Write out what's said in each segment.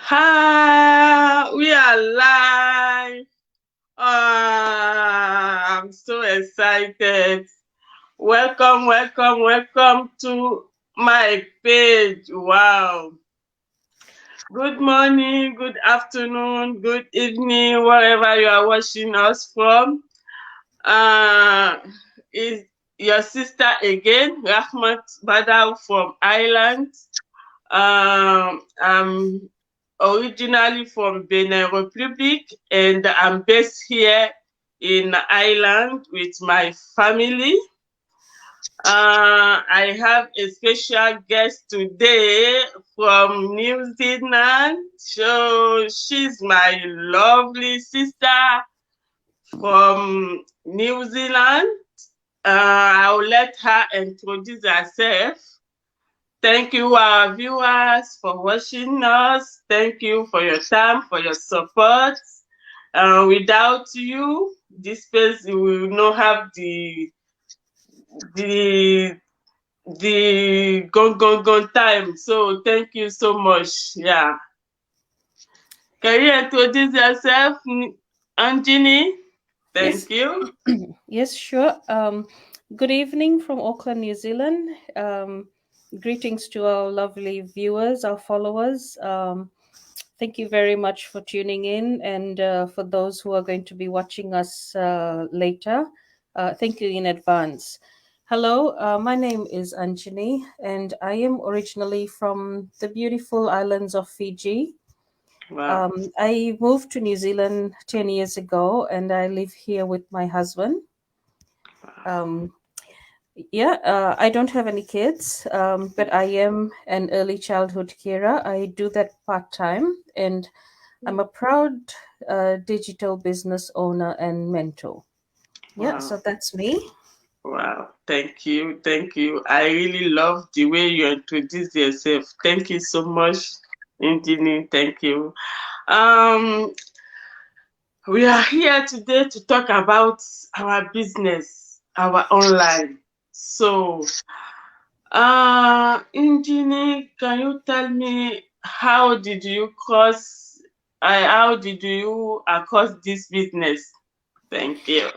Hi, we are live. I'm so excited. Welcome to my page. Wow. Good morning, good afternoon, good evening, wherever you are watching us from. Uh, is your sister again, Rahmat Badal from Ireland. I'm originally from Benin Republic, and I'm based here in Ireland with my family. I have a special guest today from New Zealand. So she's my lovely sister from New Zealand. I'll let her introduce herself. Thank you, our viewers, for watching us. Thank you for your time, for your support. Without you, this space will not have the the time. So thank you so much. Yeah. Can you introduce yourself, Anjini? Yes, Thank you. yes, sure. Good evening from Auckland, New Zealand. Greetings to our lovely viewers, our followers. Thank you very much for tuning in, and for those who are going to be watching us later, thank you in advance. Hello, my name is Anjani, and I am originally from the beautiful islands of Fiji. Wow. I moved to New Zealand 10 years ago, and I live here with my husband. Um, I don't have any kids, but I am an early childhood carer. I do that part time, and I'm a proud digital business owner and mentor. Yeah, Wow. so that's me. Wow. Thank you. Thank you. I really love the way you introduce yourself. Thank you so much, Anjini. Thank you. Um, we are here today to talk about our business, our online. So, Injini, can you tell me how did you across this business? Thank you.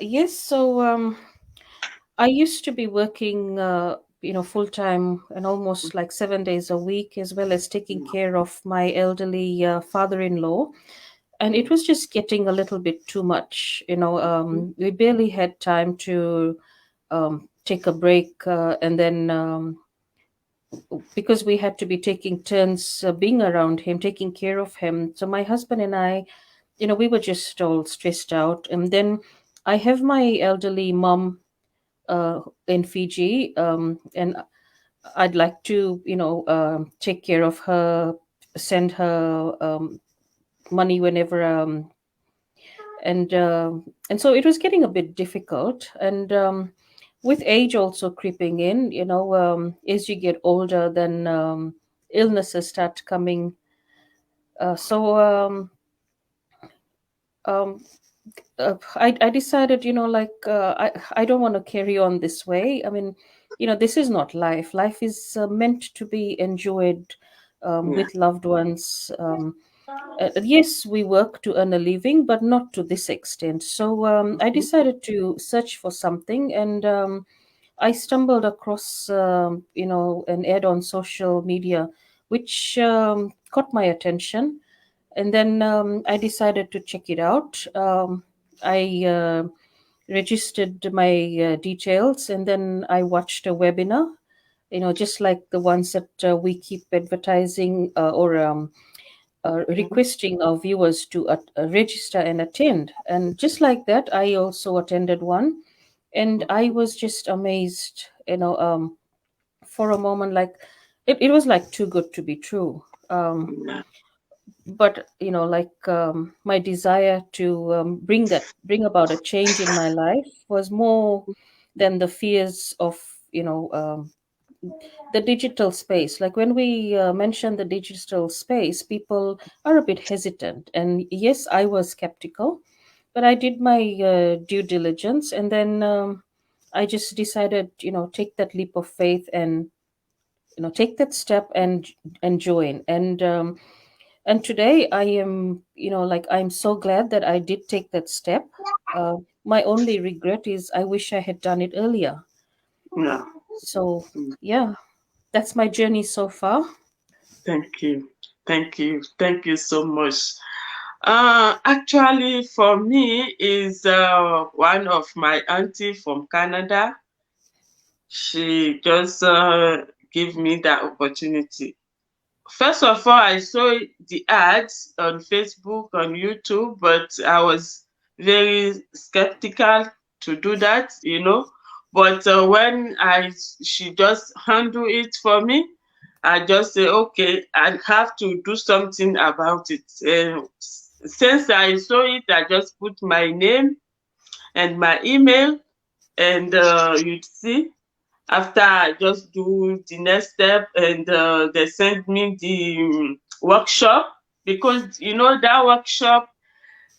Yes, so I used to be working, full time and almost like 7 days a week, as well as taking care of my elderly father-in-law. And it was just getting a little bit too much. We barely had time to take a break, and then because we had to be taking turns being around him, taking care of him. So my husband and I, we were just all stressed out. And then I have my elderly mom in Fiji, and I'd like to, take care of her, send her money whenever, and so it was getting a bit difficult. And with age also creeping in, as you get older, then illnesses start coming. So um, I decided, I don't want to carry on this way. I mean, this is not life. Life is meant to be enjoyed Yeah. with loved ones. Yes, we work to earn a living, but not to this extent. So I decided to search for something, and I stumbled across, an ad on social media, which caught my attention, and then I decided to check it out. I registered my details, and then I watched a webinar. Just like the ones that we keep advertising or requesting our viewers to register and attend. And just like that, I also attended one, and I was just amazed. For a moment, like it was like too good to be true. But my desire to bring about a change in my life was more than the fears of you know um, the digital space. Like when we mention the digital space, people are a bit hesitant, and yes, I was skeptical, but I did my due diligence, and then I just decided, take that leap of faith and take that step and join. And And today I am, like, I'm so glad that I did take that step. My only regret is I wish I had done it earlier. Yeah. So yeah, that's my journey so far. Thank you. Thank you. Thank you so much. Actually, for me, is one of my auntie from Canada. She just give me that opportunity. First of all, I saw the ads on Facebook, on YouTube, but I was very skeptical to do that. But when she just handle it for me, I just say, okay, I have to do something about it. Since I saw it, I just put my name and my email, and you'd see after I just do the next step, and they send me the workshop, because that workshop,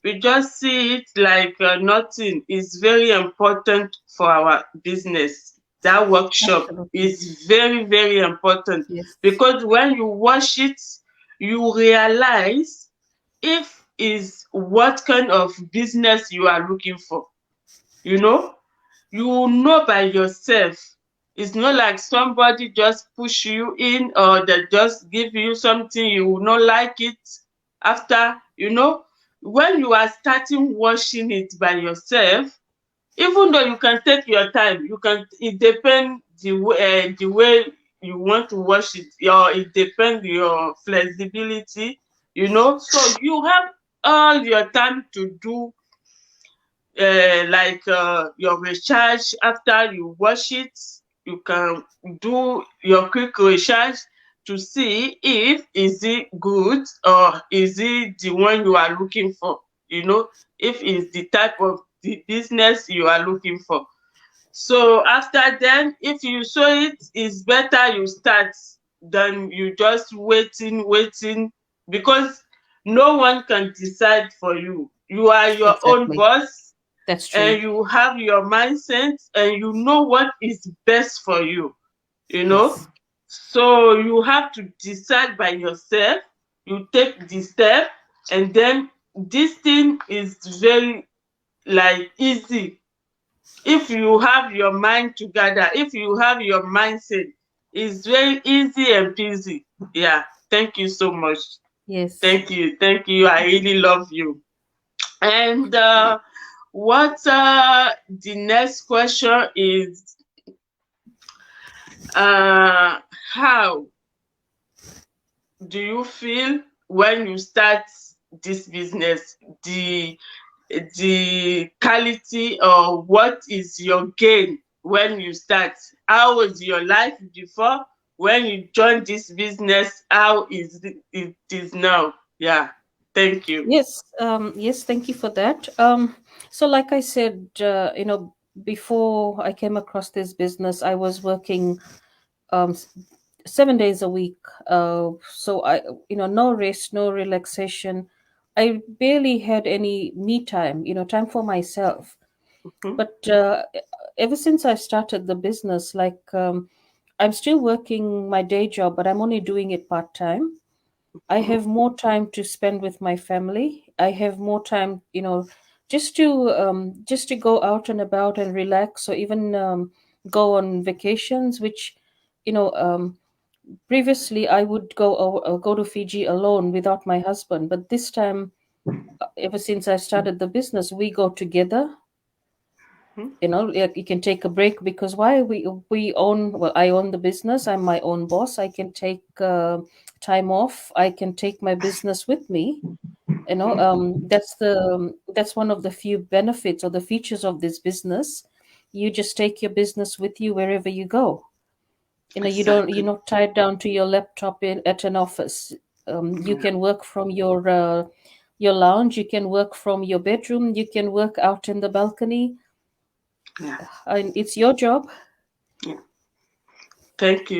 we just see it like nothing. It's very important for our business. That workshop Absolutely. is very, very important, Yes. because when you watch it, you realize if is what kind of business you are looking for. You know, you will know by yourself. It's not like somebody just push you in, or they just give you something you will not like it after. When you are starting washing it by yourself, even though you can take your time, it depends the way you want to wash it, or it depends your flexibility. So you have all your time to do like your recharge after you wash it. You can do your quick recharge to see if is it good, or is it the one you are looking for. If it's the type of the business you are looking for. So after then, if you saw it is better you start than you just waiting, because no one can decide for you. You are your own Exactly. boss, That's true. and you have your mindset, and you know what is best for you. you know Yes. so you have to decide by yourself. You take the step, and then this thing is very like easy. If you have your mind together, if you have your mindset, it's very easy and peasy. Yeah, thank you so much. Yes. Thank you, I really love you. And what the next question is, uh how do you feel when you start this business? The quality, or what is your gain when you start? How was your life before? When you join this business, how is it is now? Yeah, thank you. Yes, yes, thank you for that. So, like I said, before I came across this business, I was working um, s- 7 days a week. So no rest, no relaxation. I barely had any me time, time for myself. Mhm. But ever since I started the business, like I'm still working my day job, but I'm only doing it part time. I have more time to spend with my family. I have more time, just to go out and about and relax, or even go on vacations. Which, you know, um, previously I would go to Fiji alone without my husband, but this time, ever since I started the business, we go together. Mhm. Like, you can take a break, because why we own, well, I own the business, I'm my own boss. I can take time off, I can take my business with me. That's one of the few benefits or the features of this business. You just take your business with you wherever you go. You're Exactly. not tied down to your laptop at an office. You Yeah. can work from your lounge, you can work from your bedroom, you can work out in the balcony, Yeah. and it's your job. Yeah. Thank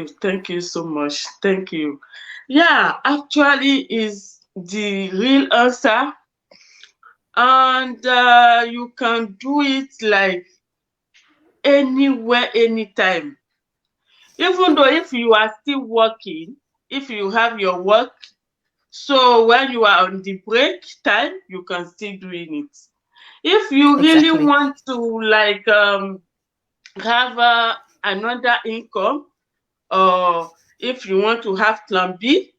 you so much. Thank you. Yeah, actually is the real answer. And you can do it like anywhere, anytime. Even though if you are still working, if you have your work, So when you are on the break time, you can still doing it. If you really Exactly. want to like have another income, or if you want to have plan B,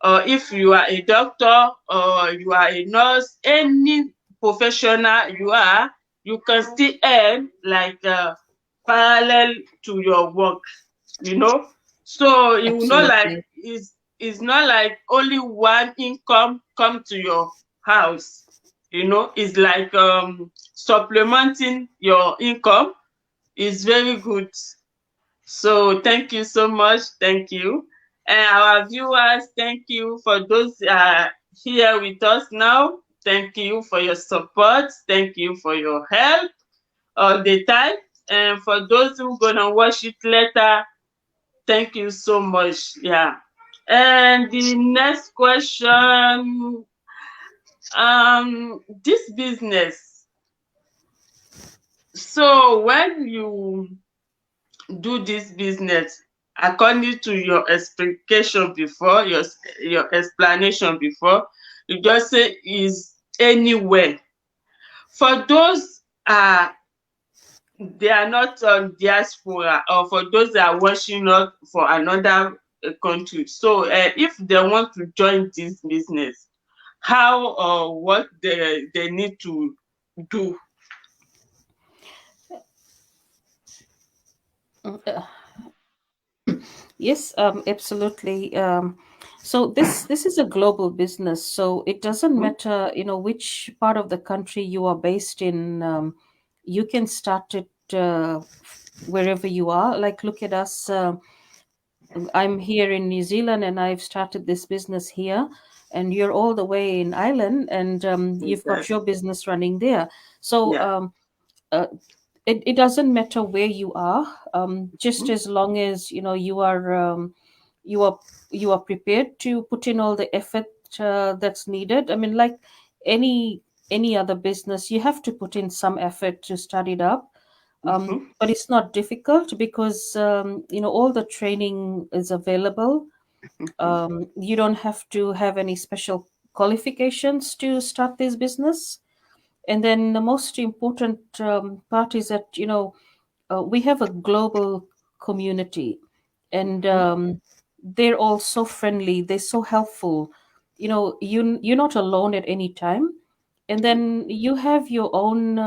or if you are a doctor or you are a nurse, any professional you are, you can still earn like parallel to your work, you know. So you know, like Absolutely. it's not like only one income come to your house, you know. It's like supplementing your income is very good. So thank you so much. Thank you. And our viewers, thank you for those here with us now. Thank you for your support. Thank you for your help all the time. And for those who gonna watch it later, thank you so much. Yeah. And the next question, this business. So when you do this business, according to your explication before, your explanation before, you just say is anywhere. For those they are not on diaspora, or for those that are watching us for another country. So if they want to join this business, how or what they need to do? Yes, absolutely. So this is a global business, so it doesn't Mhm. matter, which part of the country you are based in. You can start it wherever you are. Like, look at us. I'm here in New Zealand, and I've started this business here. And you're all the way in Ireland, and you've got your Exactly. business running there. So Yeah. uh, it doesn't matter where you are, just Mhm. as long as you are you are prepared to put in all the effort that's needed. I mean, like any any other business, you have to put in some effort to start it up. Mhm. But it's not difficult because all the training is available. Mhm. You don't have to have any special qualifications to start this business. And then the most important part is that we have a global community, and Mhm. they're all so friendly, they're so helpful. You're not alone at any time. And then you have your own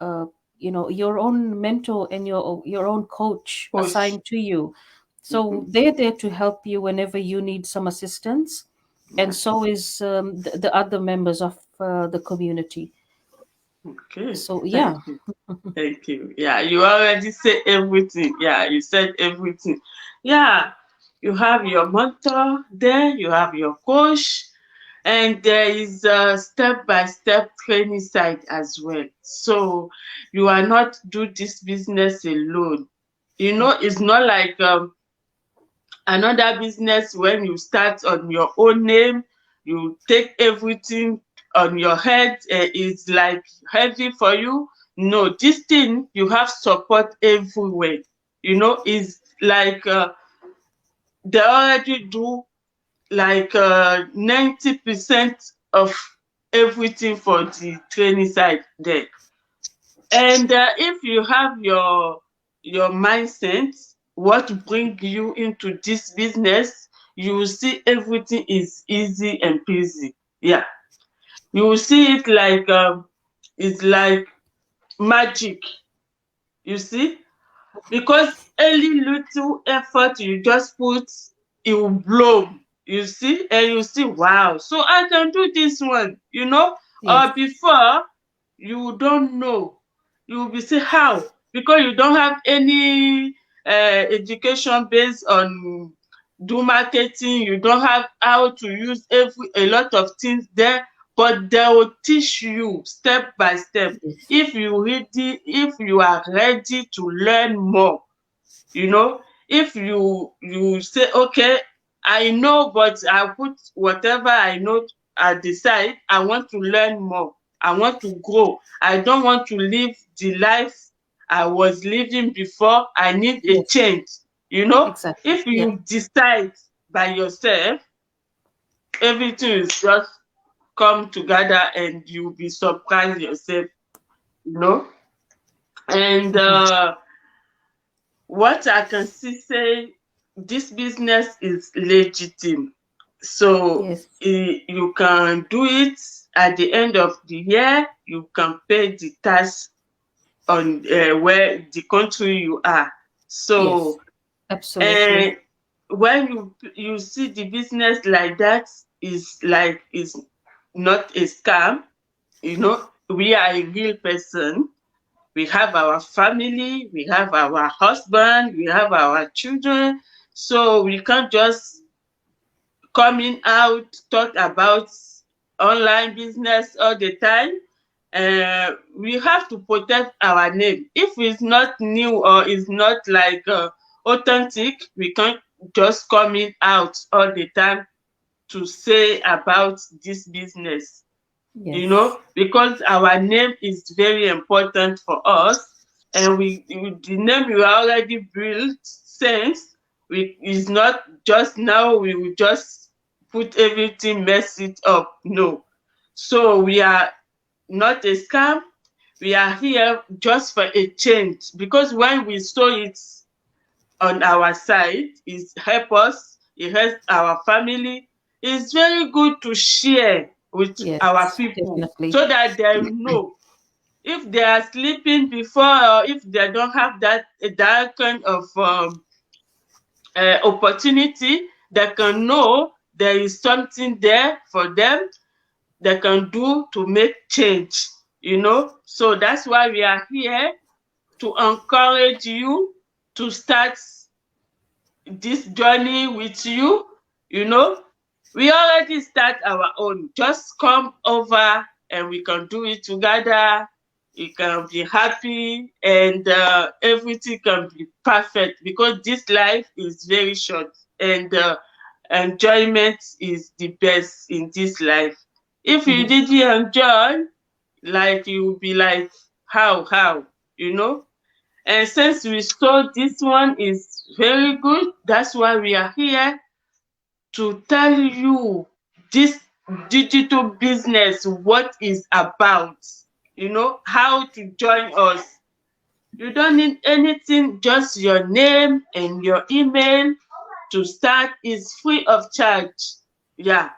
uh, your own mentor and your own coach Push. assigned to you, Mhm. so they're there to help you whenever you need some assistance. And Yeah. so is the other members of the community. Okay. So Thank yeah. you. Thank you. Yeah, you already said everything. Yeah, you said everything. Yeah, you have your mentor there, you have your coach, and there is a step-by-step training side as well. So you are not do this business alone. You know, it's not like another business. When you start on your own name, you take everything on your head, it's like heavy for you. No, this thing you have support everywhere. You know, it's like they already do like 90% of everything for the training side there. And if you have your mindset, what bring you into this business, you will see everything is easy and peasy. Yeah, you will see it like it's like magic. You see, because any little effort you just put, it will bloom. You see, and you see, wow, so I can do this one, you know. Yes. Or before, you don't know, you will be say how, because you don't have any education based on do marketing. You don't have how to use a lot of things there, but they will teach you step by step. Yes. If you are ready to learn more, you know. If you say, okay, I know, but I put whatever I know at the side, I want to learn more, I want to grow, I don't want to live the life I was living before, I need a Yes. change, you know. Exactly. If Yeah. you decide by yourself, everything is just come together and you'll be surprised yourself, you know. And Mhm. what I can still say, this business is legitimate. So Yes. you can do it at the end of the year, you can pay the tax on where the country you are. Yes. So Absolutely. uh, when you see the business like that, is not a scam. You know, we are a real person. We have our family, we have our husband, we have our children. So we can't just coming out talk about online business all the time. We have to protect our name. If it's not new or it's not like authentic, we can't just coming out all the time to say about this business, you Yes. know, because our name is very important for us, and the name we already built since, we is not just now we will just put everything, mess it up. No. So we are not a scam. We are here just for a change, because when we saw it on our side, it help us, it helps our family. It's very good to share with our Yes. people Definitely. so that they know if they are sleeping before, or if they don't have that kind of opportunity, they can know there is something there for them they can do to make change, you know. So that's why we are here, to encourage you to start this journey with you, you know. We already start our own. Just come over and we can do it together. You can be happy, and everything can be perfect, because this life is very short, and enjoyment is the best in this life. If you Mhm. didn't enjoy, like you will be like, how, you know. And since we saw this one is very good, that's why we are here to tell you this digital business, what is about, you know, how to join us. You don't need anything, just your name and your email to start. Is free of charge. Yeah.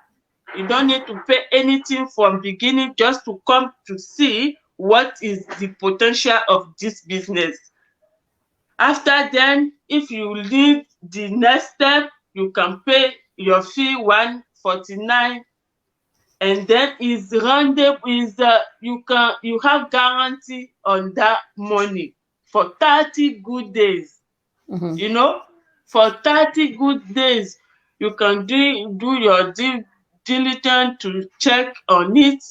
You don't need to pay anything from beginning, just to come to see what is the potential of this business. After then, if you need the next step, you can pay your fee 149, and then is rendezvous is you have guarantee on that money for 30 good days. Mhm. You know, for 30 good days, you can do your diligence to check on it.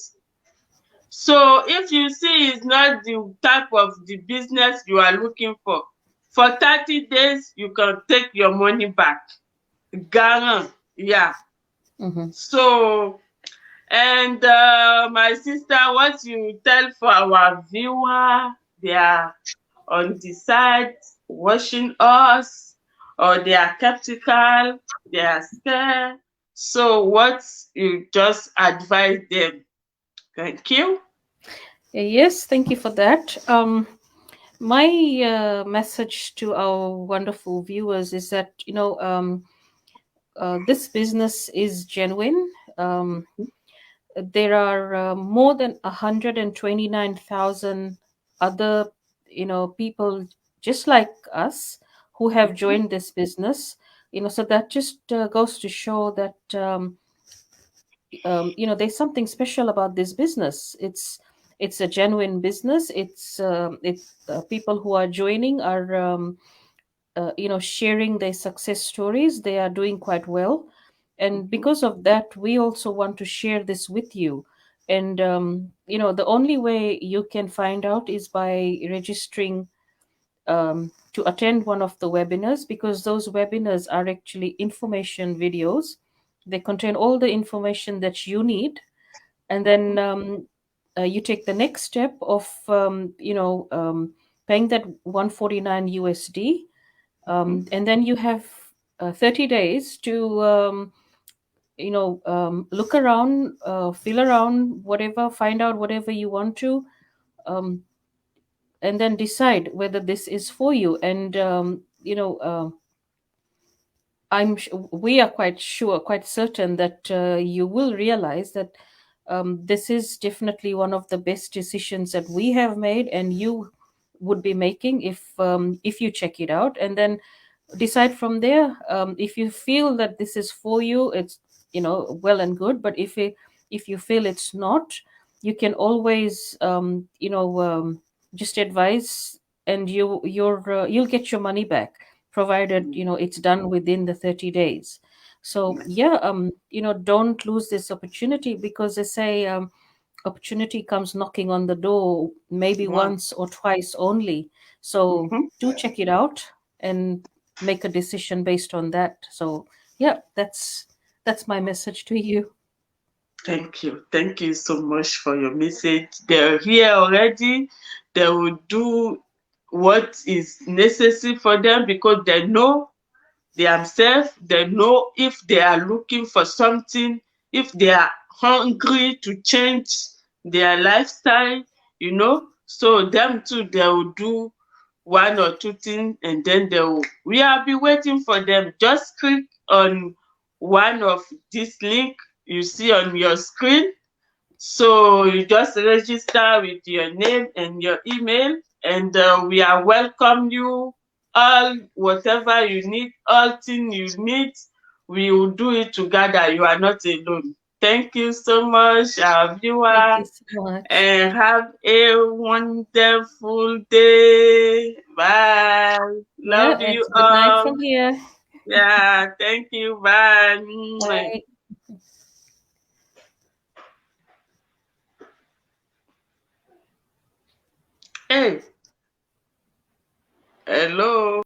So if you see it's not the type of the business you are looking for 30 days, you can take your money back. Garant, yeah. Mhm. So, and my sister, what you tell for our viewer, they are on the side watching us, or they are skeptical, they are scared. So what you just advise them? Thank you. Yes, thank you for that. My message to our wonderful viewers is that, this business is genuine. There are more than 129,000 other, people just like us who have Mhm. joined this business. So that just goes to show that, there's something special about this business. It's a genuine business. It's people who are joining are, sharing their success stories. They are doing quite well, and Mhm. because of that, we also want to share this with you. And the only way you can find out is by registering to attend one of the webinars, because those webinars are actually information videos. They contain all the information that you need, and then you take the next step of paying that 149 USD, Mhm. and then you have 30 days to look around, feel around, whatever, find out whatever you want to, um, and then decide whether this is for you. And we are quite sure, quite certain that you will realize that this is definitely one of the best decisions that we have made, and you would be making if you check it out, and then decide from there. If you feel that this is for you, it's well and good. But if you feel it's not, you can always just advise, and you'll get your money back, provided it's done within the 30 days. So yeah, don't lose this opportunity, because they say opportunity comes knocking on the door maybe Wow. once or twice only. So Mhm. do check it out and make a decision based on that. So yeah, that's my message to you. Thank you. Thank you so much for your message. They're here already. They will do what is necessary for them because they know themselves. They know if they are looking for something, if they are hungry to change their lifestyle, So them too, they will do one or two things, and then we will be waiting for them. Just click on one of this link you see on your screen. So you just register with your name and your email, and we are welcome you. All whatever you need, all things you need, we will do it together. You are not alone. Thank you so much, our Thank viewer, you so much. and have a wonderful day. Bye. Yeah, Love you it's good night all. from here. Yeah, thank you. Bye. Bye. Hey, hello.